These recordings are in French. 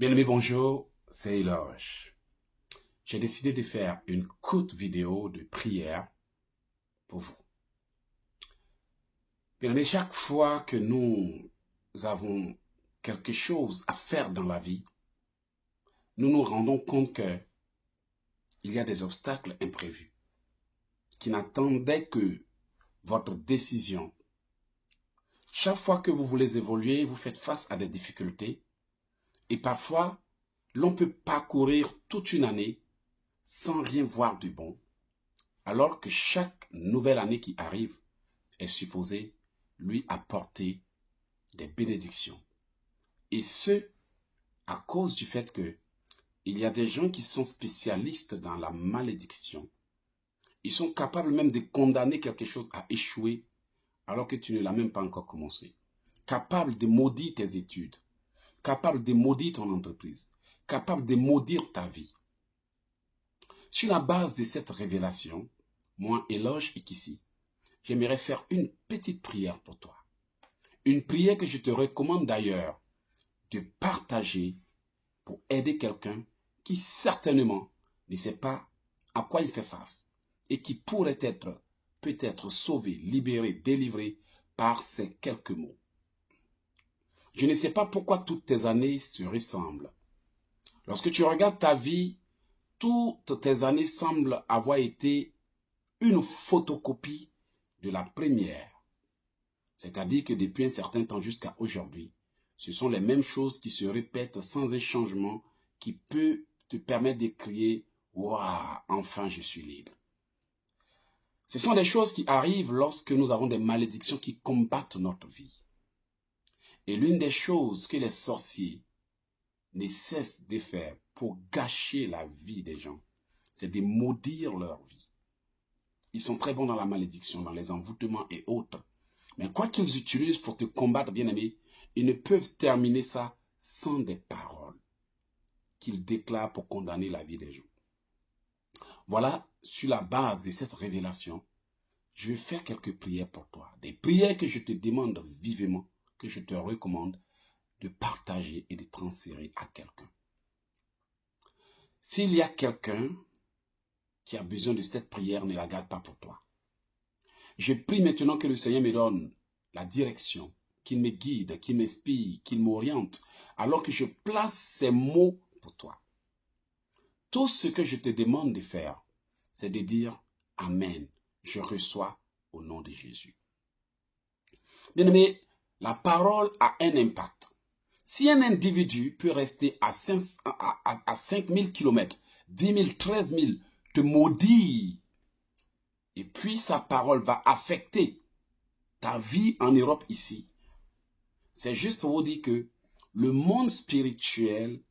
Bien-aimés, bonjour, c'est Eloge. J'ai décidé de faire une courte vidéo de prière pour vous. Bien-aimés, chaque fois que nous avons quelque chose à faire dans la vie, nous nous rendons compte qu'il y a des obstacles imprévus qui n'attendaient que votre décision. Chaque fois que vous voulez évoluer, vous faites face à des difficultés et parfois, l'on peut parcourir toute une année sans rien voir du bon, alors que chaque nouvelle année qui arrive est supposée lui apporter des bénédictions. Et ce, à cause du fait que il y a des gens qui sont spécialistes dans la malédiction. Ils sont capables même de condamner quelque chose à échouer alors que tu ne l'as même pas encore commencé. Capables de maudire tes études, capables de maudire ton entreprise, capables de maudire ta vie. Sur la base de cette révélation, moi, Eloge Ikissi, j'aimerais faire une petite prière pour toi. Une prière que je te recommande d'ailleurs de partager pour aider quelqu'un qui certainement ne sait pas à quoi il fait face et qui pourrait être peut-être sauvé, libéré, délivré par ces quelques mots. Je ne sais pas pourquoi toutes tes années se ressemblent. Lorsque tu regardes ta vie, toutes tes années semblent avoir été une photocopie de la première. C'est-à-dire que depuis un certain temps jusqu'à aujourd'hui, ce sont les mêmes choses qui se répètent sans un changement qui peut te permettre de crier « Waouh, enfin je suis libre ». Ce sont des choses qui arrivent lorsque nous avons des malédictions qui combattent notre vie. Et l'une des choses que les sorciers ne cessent de faire pour gâcher la vie des gens, c'est de maudire leur vie. Ils sont très bons dans la malédiction, dans les envoûtements et autres. Mais quoi qu'ils utilisent pour te combattre, bien-aimé, ils ne peuvent terminer ça sans des paroles qu'ils déclarent pour condamner la vie des gens. Voilà, sur la base de cette révélation, je vais faire quelques prières pour toi. Des prières que je te demande vivement, que je te recommande de partager et de transférer à quelqu'un. S'il y a quelqu'un qui a besoin de cette prière, ne la garde pas pour toi. Je prie maintenant que le Seigneur me donne la direction, qu'il me guide, qu'il m'inspire, qu'il m'oriente, alors que je place ces mots pour toi. Tout ce que je te demande de faire, c'est de dire « Amen, je reçois au nom de Jésus ». Bien-aimé, la parole a un impact. Si un individu peut rester à 5000 km, 10 000, 13 000, te maudire, et puis sa parole va affecter ta vie en Europe ici, c'est juste pour vous dire que le monde spirituel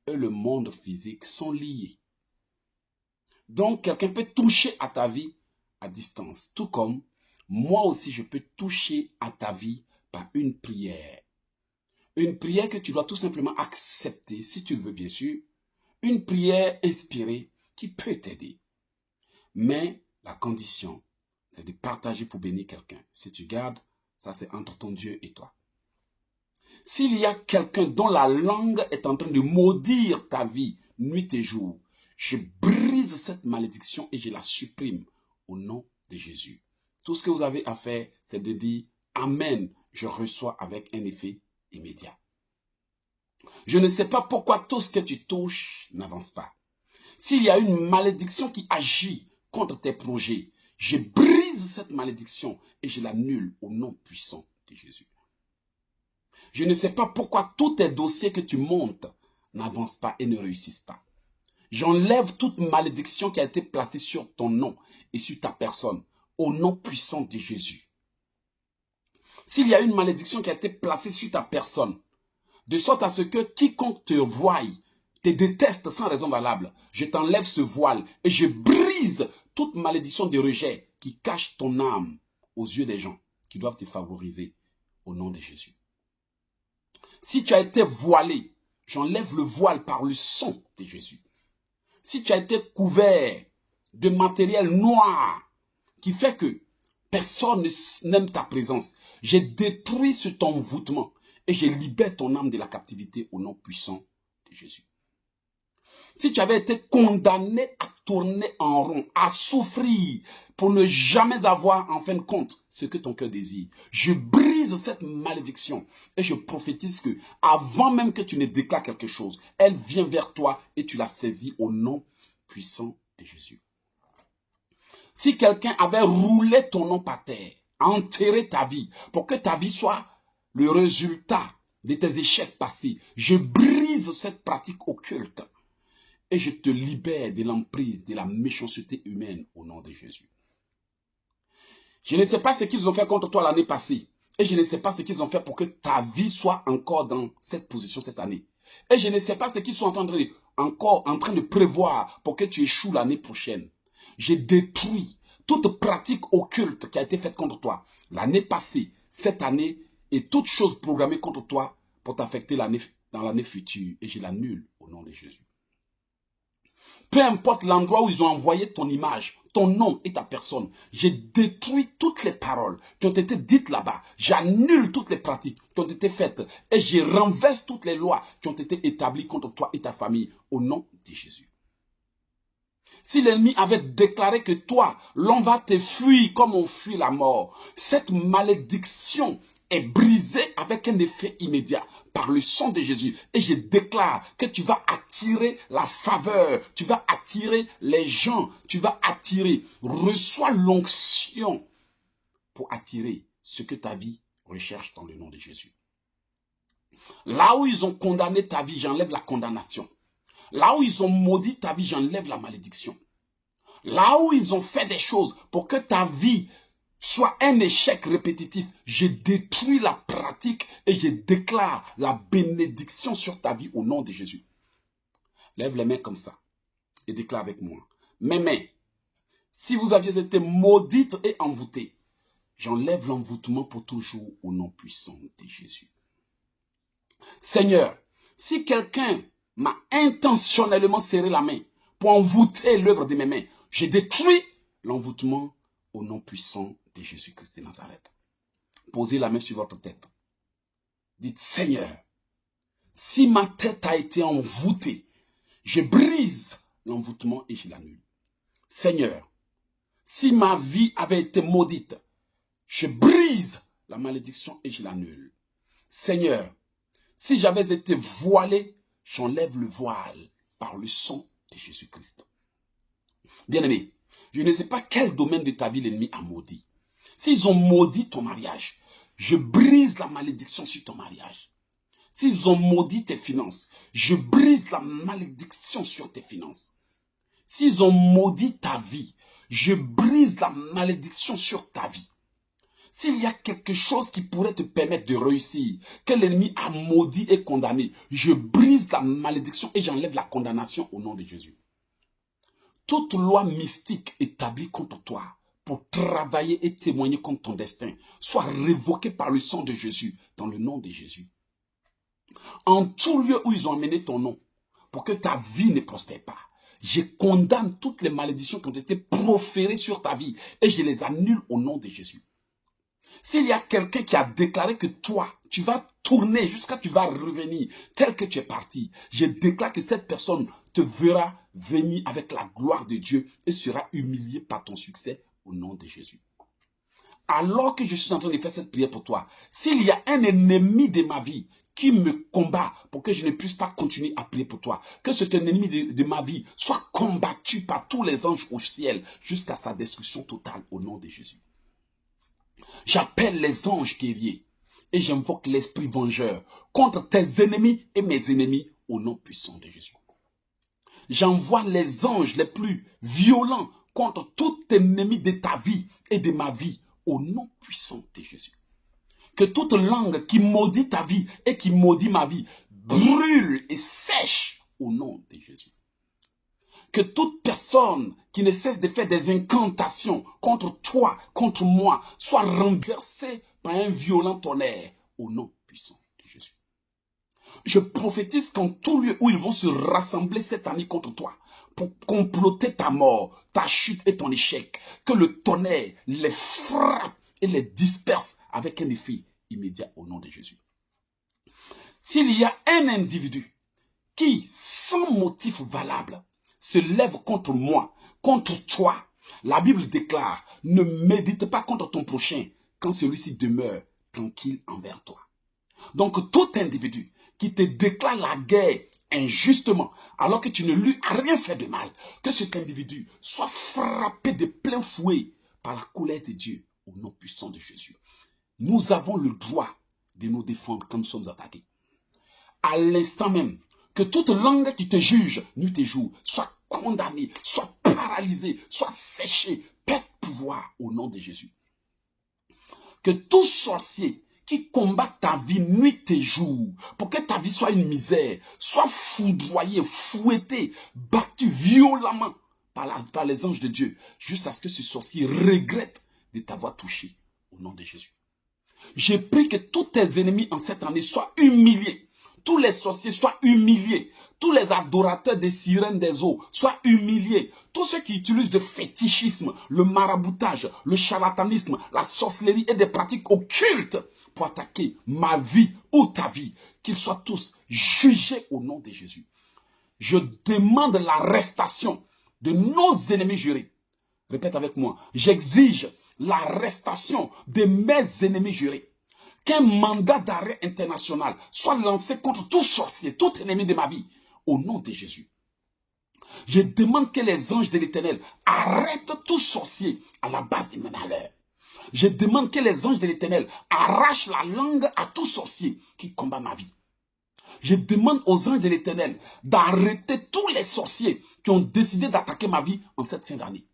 et le monde physique sont liés. Donc, quelqu'un peut toucher à ta vie à distance, tout comme moi aussi je peux toucher à ta vie par une prière. Une prière que tu dois tout simplement accepter, si tu le veux bien sûr, une prière inspirée qui peut t'aider. Mais la condition, c'est de partager pour bénir quelqu'un. Si tu gardes, ça c'est entre ton Dieu et toi. S'il y a quelqu'un dont la langue est en train de maudire ta vie nuit et jour, je brise cette malédiction et je la supprime au nom de Jésus. Tout ce que vous avez à faire, c'est de dire « Amen », je reçois avec un effet immédiat. Je ne sais pas pourquoi tout ce que tu touches n'avance pas. S'il y a une malédiction qui agit contre tes projets, je brise cette malédiction et je l'annule au nom puissant de Jésus. Je ne sais pas pourquoi tous tes dossiers que tu montes n'avancent pas et ne réussissent pas. J'enlève toute malédiction qui a été placée sur ton nom et sur ta personne au nom puissant de Jésus. S'il y a une malédiction qui a été placée sur ta personne, de sorte à ce que quiconque te voie, te déteste sans raison valable, je t'enlève ce voile et je brise toute malédiction de rejet qui cache ton âme aux yeux des gens qui doivent te favoriser au nom de Jésus. Si tu as été voilé, j'enlève le voile par le sang de Jésus. Si tu as été couvert de matériel noir qui fait que personne n'aime ta présence, je détruis cet envoûtement et je libère ton âme de la captivité au nom puissant de Jésus. Si tu avais été condamné à tourner en rond, à souffrir pour ne jamais avoir en fin de compte ce que ton cœur désire, je brise cette malédiction et je prophétise que avant même que tu ne déclares quelque chose, elle vient vers toi et tu la saisis au nom puissant de Jésus. Si quelqu'un avait roulé ton nom par terre, enterré ta vie pour que ta vie soit le résultat de tes échecs passés, je brise cette pratique occulte. Et je te libère de l'emprise, de la méchanceté humaine au nom de Jésus. Je ne sais pas ce qu'ils ont fait contre toi l'année passée. Et je ne sais pas ce qu'ils ont fait pour que ta vie soit encore dans cette position cette année. Et je ne sais pas ce qu'ils sont encore en train de prévoir pour que tu échoues l'année prochaine. Je détruis toute pratique occulte qui a été faite contre toi l'année passée, cette année et toute chose programmée contre toi pour t'affecter dans l'année future. Et je l'annule au nom de Jésus. Peu importe l'endroit où ils ont envoyé ton image, ton nom et ta personne, j'ai détruit toutes les paroles qui ont été dites là-bas. J'annule toutes les pratiques qui ont été faites et je renverse toutes les lois qui ont été établies contre toi et ta famille au nom de Jésus. Si l'ennemi avait déclaré que toi, l'on va te fuir comme on fuit la mort, cette malédiction est brisée avec un effet immédiat par le sang de Jésus. Et je déclare que tu vas attirer la faveur, tu vas attirer les gens, tu vas attirer. Reçois l'onction pour attirer ce que ta vie recherche dans le nom de Jésus. Là où ils ont condamné ta vie, j'enlève la condamnation. Là où ils ont maudit ta vie, j'enlève la malédiction. Là où ils ont fait des choses pour que ta vie soit un échec répétitif, je détruis la pratique et je déclare la bénédiction sur ta vie au nom de Jésus. Lève les mains comme ça et déclare avec moi. Mes mains, si vous aviez été maudites et envoûtées, j'enlève l'envoûtement pour toujours au nom puissant de Jésus. Seigneur, si quelqu'un m'a intentionnellement serré la main pour envoûter l'œuvre de mes mains, je détruis l'envoûtement au nom puissant de Jésus-Christ de Nazareth. Posez la main sur votre tête. Dites, Seigneur, si ma tête a été envoûtée, je brise l'envoûtement et je l'annule. Seigneur, si ma vie avait été maudite, je brise la malédiction et je l'annule. Seigneur, si j'avais été voilé, j'enlève le voile par le sang de Jésus-Christ. Bien-aimé, je ne sais pas quel domaine de ta vie l'ennemi a maudit. S'ils ont maudit ton mariage, je brise la malédiction sur ton mariage. S'ils ont maudit tes finances, je brise la malédiction sur tes finances. S'ils ont maudit ta vie, je brise la malédiction sur ta vie. S'il y a quelque chose qui pourrait te permettre de réussir, que l'ennemi a maudit et condamné, je brise la malédiction et j'enlève la condamnation au nom de Jésus. Toute loi mystique établie contre toi pour travailler et témoigner contre ton destin soit révoquée par le sang de Jésus dans le nom de Jésus. En tout lieu où ils ont amené ton nom pour que ta vie ne prospère pas, je condamne toutes les malédictions qui ont été proférées sur ta vie et je les annule au nom de Jésus. S'il y a quelqu'un qui a déclaré que toi, tu vas tourner jusqu'à ce que tu vas revenir tel que tu es parti, je déclare que cette personne te verra venir avec la gloire de Dieu et sera humiliée par ton succès au nom de Jésus. Alors que je suis en train de faire cette prière pour toi, s'il y a un ennemi de ma vie qui me combat pour que je ne puisse pas continuer à prier pour toi, que cet ennemi de ma vie soit combattu par tous les anges au ciel jusqu'à sa destruction totale au nom de Jésus. J'appelle les anges guerriers et j'invoque l'esprit vengeur contre tes ennemis et mes ennemis au nom puissant de Jésus. J'envoie les anges les plus violents contre tout ennemi de ta vie et de ma vie au nom puissant de Jésus. Que toute langue qui maudit ta vie et qui maudit ma vie brûle et sèche au nom de Jésus. Que toute personne qui ne cesse de faire des incantations contre toi, contre moi, soit renversée par un violent tonnerre au nom puissant de Jésus. Je prophétise qu'en tout lieu où ils vont se rassembler cette année contre toi, pour comploter ta mort, ta chute et ton échec, que le tonnerre les frappe et les disperse avec un effet immédiat au nom de Jésus. S'il y a un individu qui, sans motif valable, se lève contre moi, contre toi. La Bible déclare, ne médite pas contre ton prochain quand celui-ci demeure tranquille envers toi. Donc tout individu qui te déclare la guerre injustement, alors que tu ne lui as rien fait de mal, que cet individu soit frappé de plein fouet par la colère de Dieu au nom puissant de Jésus. Nous avons le droit de nous défendre quand nous sommes attaqués. À l'instant même, que toute langue qui te juge nuit et jour soit condamnée, soit paralysée, soit séchée, perde pouvoir au nom de Jésus. Que tout sorcier qui combat ta vie nuit et jour, pour que ta vie soit une misère, soit foudroyé, fouetté, battu violemment par les anges de Dieu, jusqu'à ce que ce sorcier regrette de t'avoir touché au nom de Jésus. J'ai pris que tous tes ennemis en cette année soient humiliés. Tous les sorciers soient humiliés. Tous les adorateurs des sirènes des eaux soient humiliés. Tous ceux qui utilisent le fétichisme, le maraboutage, le charlatanisme, la sorcellerie et des pratiques occultes pour attaquer ma vie ou ta vie, qu'ils soient tous jugés au nom de Jésus. Je demande l'arrestation de nos ennemis jurés. Répète avec moi. J'exige l'arrestation de mes ennemis jurés. Qu'un mandat d'arrêt international soit lancé contre tout sorcier, tout ennemi de ma vie, au nom de Jésus. Je demande que les anges de l'Éternel arrêtent tout sorcier à la base de mes malheurs. Je demande que les anges de l'Éternel arrachent la langue à tout sorcier qui combat ma vie. Je demande aux anges de l'Éternel d'arrêter tous les sorciers qui ont décidé d'attaquer ma vie en cette fin d'année.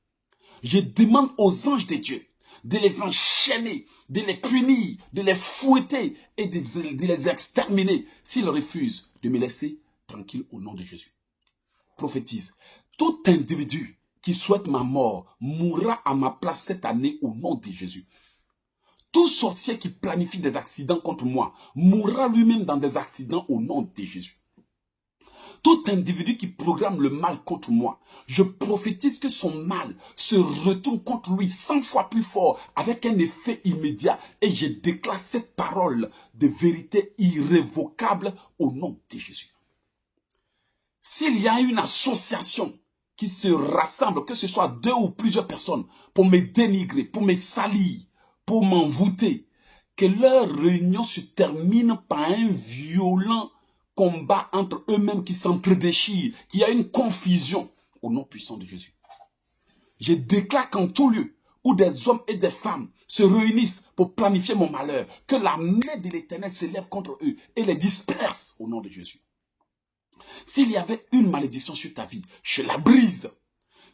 Je demande aux anges de Dieu de les enchaîner, de les punir, de les fouetter et de les exterminer s'ils refusent de me laisser tranquille au nom de Jésus. Prophétise, tout individu qui souhaite ma mort mourra à ma place cette année au nom de Jésus. Tout sorcier qui planifie des accidents contre moi mourra lui-même dans des accidents au nom de Jésus. Tout individu qui programme le mal contre moi, je prophétise que son mal se retourne contre lui 100 fois plus fort avec un effet immédiat. Et je déclare cette parole de vérité irrévocable au nom de Jésus. S'il y a une association qui se rassemble, que ce soit 2 ou plusieurs personnes, pour me dénigrer, pour me salir, pour m'envoûter, que leur réunion se termine par un violent combat entre eux-mêmes qui s'entredéchirent, qu'il y a une confusion au nom puissant de Jésus. Je déclare qu'en tout lieu où des hommes et des femmes se réunissent pour planifier mon malheur, que la main de l'Éternel se lève contre eux et les disperse au nom de Jésus. S'il y avait une malédiction sur ta vie, je la brise.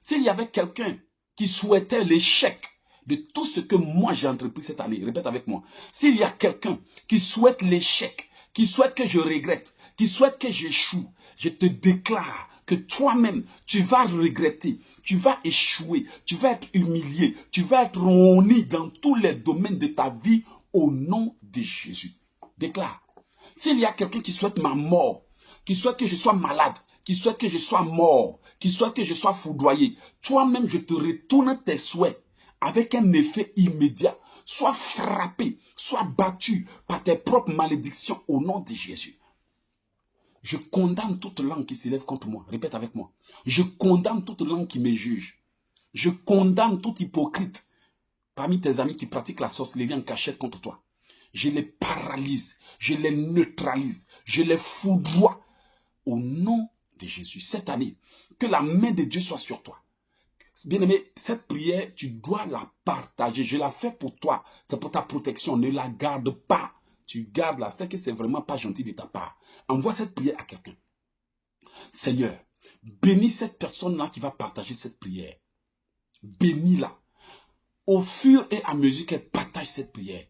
S'il y avait quelqu'un qui souhaitait l'échec de tout ce que moi j'ai entrepris cette année, répète avec moi, s'il y a quelqu'un qui souhaite l'échec, qui souhaite que je regrette, qui souhaite que j'échoue, je te déclare que toi-même, tu vas regretter, tu vas échouer, tu vas être humilié, tu vas être honni dans tous les domaines de ta vie au nom de Jésus. Déclare. S'il y a quelqu'un qui souhaite ma mort, qui souhaite que je sois malade, qui souhaite que je sois mort, qui souhaite que je sois foudroyé, toi-même, je te retourne tes souhaits avec un effet immédiat. Sois frappé, sois battu par tes propres malédictions au nom de Jésus. Je condamne toute langue qui s'élève contre moi. Répète avec moi. Je condamne toute langue qui me juge. Je condamne tout hypocrite parmi tes amis qui pratiquent la sorcellerie en cachette contre toi. Je les paralyse, je les neutralise, je les foudroie au nom de Jésus. Cette année, que la main de Dieu soit sur toi. Bien-aimé, cette prière, tu dois la partager. Je la fais pour toi. C'est pour ta protection. Ne la garde pas. Tu gardes la. C'est que c'est vraiment pas gentil de ta part. Envoie cette prière à quelqu'un. Seigneur, bénis cette personne-là qui va partager cette prière. Bénis-la. Au fur et à mesure qu'elle partage cette prière,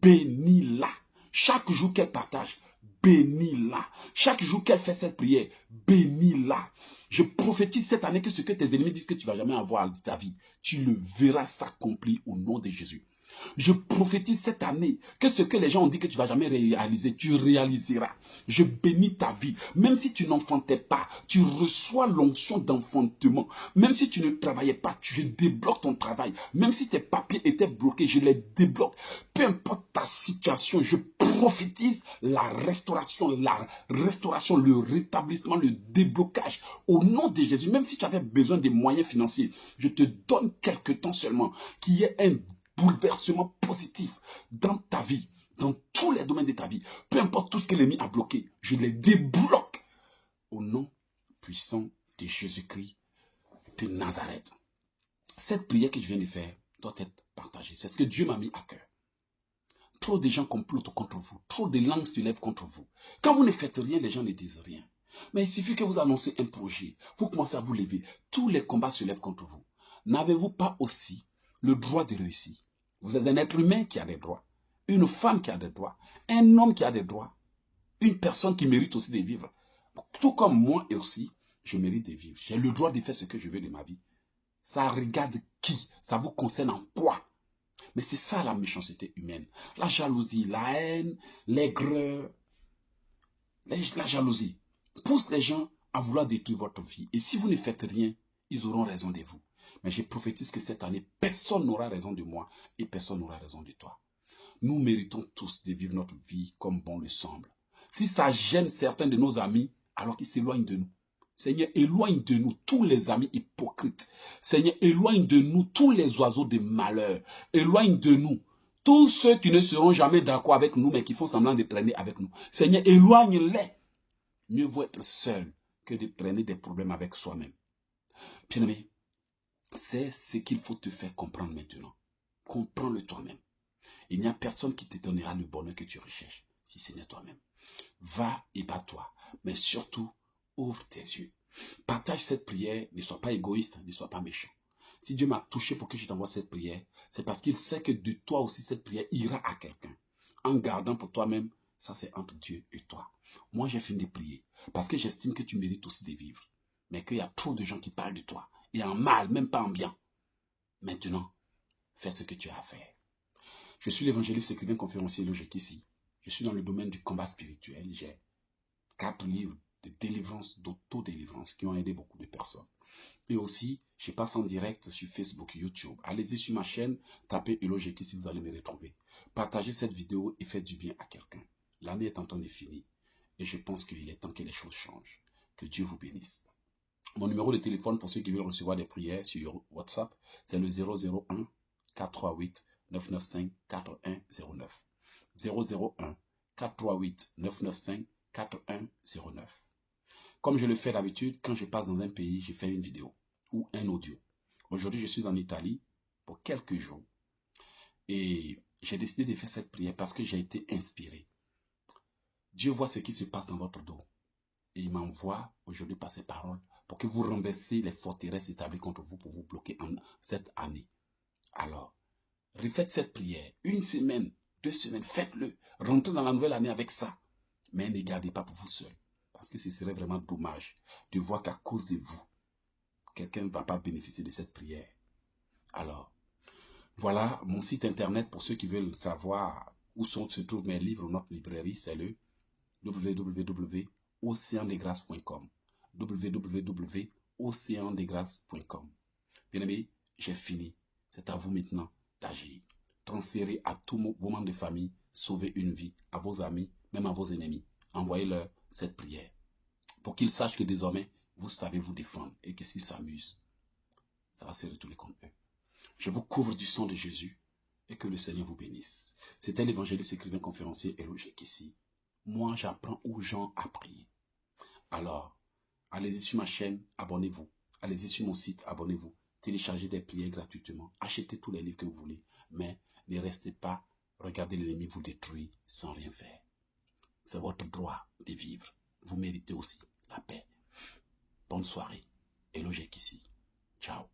bénis-la. Chaque jour qu'elle partage, bénis-la. Chaque jour qu'elle fait cette prière, bénis-la. Je prophétise cette année que ce que tes ennemis disent que tu ne vas jamais avoir de ta vie, tu le verras s'accomplir au nom de Jésus. Je prophétise cette année que ce que les gens ont dit que tu ne vas jamais réaliser, tu réaliseras. Je bénis ta vie. Même si tu n'enfantais pas, tu reçois l'onction d'enfantement. Même si tu ne travaillais pas, je débloque ton travail. Même si tes papiers étaient bloqués, je les débloque. Peu importe ta situation, je prophétise la restauration, le rétablissement, le déblocage. Au nom de Jésus, même si tu avais besoin de moyens financiers, je te donne quelque temps seulement, qu'il y ait un bouleversement positif dans ta vie, dans tous les domaines de ta vie. Peu importe tout ce que l'ennemi a bloqué, je les débloque au nom puissant de Jésus-Christ de Nazareth. Cette prière que je viens de faire doit être partagée. C'est ce que Dieu m'a mis à cœur. Trop de gens complotent contre vous. Trop de langues se lèvent contre vous. Quand vous ne faites rien, les gens ne disent rien. Mais il suffit que vous annoncez un projet. Vous commencez à vous lever. Tous les combats se lèvent contre vous. N'avez-vous pas aussi le droit de réussir? Vous êtes un être humain qui a des droits. Une femme qui a des droits. Un homme qui a des droits. Une personne qui mérite aussi de vivre. Tout comme moi aussi, je mérite de vivre. J'ai le droit de faire ce que je veux de ma vie. Ça regarde qui? Ça vous concerne en quoi? Mais c'est ça la méchanceté humaine. La jalousie, la haine, l'aigreur, la jalousie pousse les gens à vouloir détruire votre vie. Et si vous ne faites rien, ils auront raison de vous. Mais je prophétise que cette année, personne n'aura raison de moi et personne n'aura raison de toi. Nous méritons tous de vivre notre vie comme bon le semble. Si ça gêne certains de nos amis, alors qu'ils s'éloignent de nous. Seigneur, éloigne de nous tous les amis hypocrites. Seigneur, éloigne de nous tous les oiseaux de malheur. Éloigne de nous tous ceux qui ne seront jamais d'accord avec nous, mais qui font semblant de traîner avec nous. Seigneur, éloigne-les. Mieux vaut être seul que de traîner des problèmes avec soi-même. Bien-aimé, c'est ce qu'il faut te faire comprendre maintenant. Comprends-le toi-même. Il n'y a personne qui te donnera le bonheur que tu recherches, si ce n'est toi-même. Va et bats-toi, mais surtout, ouvre tes yeux. Partage cette prière, ne sois pas égoïste, ne sois pas méchant. Si Dieu m'a touché pour que je t'envoie cette prière, c'est parce qu'il sait que de toi aussi cette prière ira à quelqu'un. En gardant pour toi-même, ça c'est entre Dieu et toi. Moi j'ai fini de prier, parce que j'estime que tu mérites aussi de vivre. Mais qu'il y a trop de gens qui parlent de toi, et en mal, même pas en bien. Maintenant, fais ce que tu as à faire. Je suis l'évangéliste, écrivain, conférencier Logique ici. Je suis dans le domaine du combat spirituel. J'ai 4 livres de délivrance, d'autodélivrance qui ont aidé beaucoup de personnes. Et aussi, je passe en direct sur Facebook, YouTube. Allez-y sur ma chaîne, tapez Logique si vous allez me retrouver. Partagez cette vidéo et faites du bien à quelqu'un. L'année est en train de finir. Et je pense qu'il est temps que les choses changent. Que Dieu vous bénisse. Mon numéro de téléphone pour ceux qui veulent recevoir des prières sur WhatsApp, c'est le 001 438 995 4109. 001 438 995 4109. Comme je le fais d'habitude, quand je passe dans un pays, je fais une vidéo ou un audio. Aujourd'hui, je suis en Italie pour quelques jours. Et j'ai décidé de faire cette prière parce que j'ai été inspiré. Dieu voit ce qui se passe dans votre dos. Et il m'envoie aujourd'hui par ses paroles pour que vous renversiez les forteresses établies contre vous pour vous bloquer en cette année. Alors, refaites cette prière. 1 semaine, 2 semaines, faites-le. Rentrez dans la nouvelle année avec ça. Mais ne gardez pas pour vous seul. Parce que ce serait vraiment dommage de voir qu'à cause de vous, quelqu'un ne va pas bénéficier de cette prière. Alors, voilà mon site internet pour ceux qui veulent savoir où se trouvent mes livres ou notre librairie. C'est le www.oceandesgrâces.com www.oceandesgrâces.com. Bien aimé, j'ai fini. C'est à vous maintenant d'agir. Transférez à tous vos membres de famille, sauvez une vie, à vos amis, même à vos ennemis. Envoyez-leur cette prière pour qu'ils sachent que désormais, vous savez vous défendre et que s'ils s'amusent, ça va se retourner contre eux. Je vous couvre du sang de Jésus et que le Seigneur vous bénisse. C'était l'évangéliste, écrivain, conférencier et Logique ici. Moi, j'apprends aux gens à prier. Alors, allez-y sur ma chaîne, abonnez-vous. Allez-y sur mon site, abonnez-vous. Téléchargez des prières gratuitement. Achetez tous les livres que vous voulez. Mais ne restez pas, regardez l'ennemi vous détruire sans rien faire. C'est votre droit de vivre. Vous méritez aussi la paix. Bonne soirée. Et Logique ici. Ciao.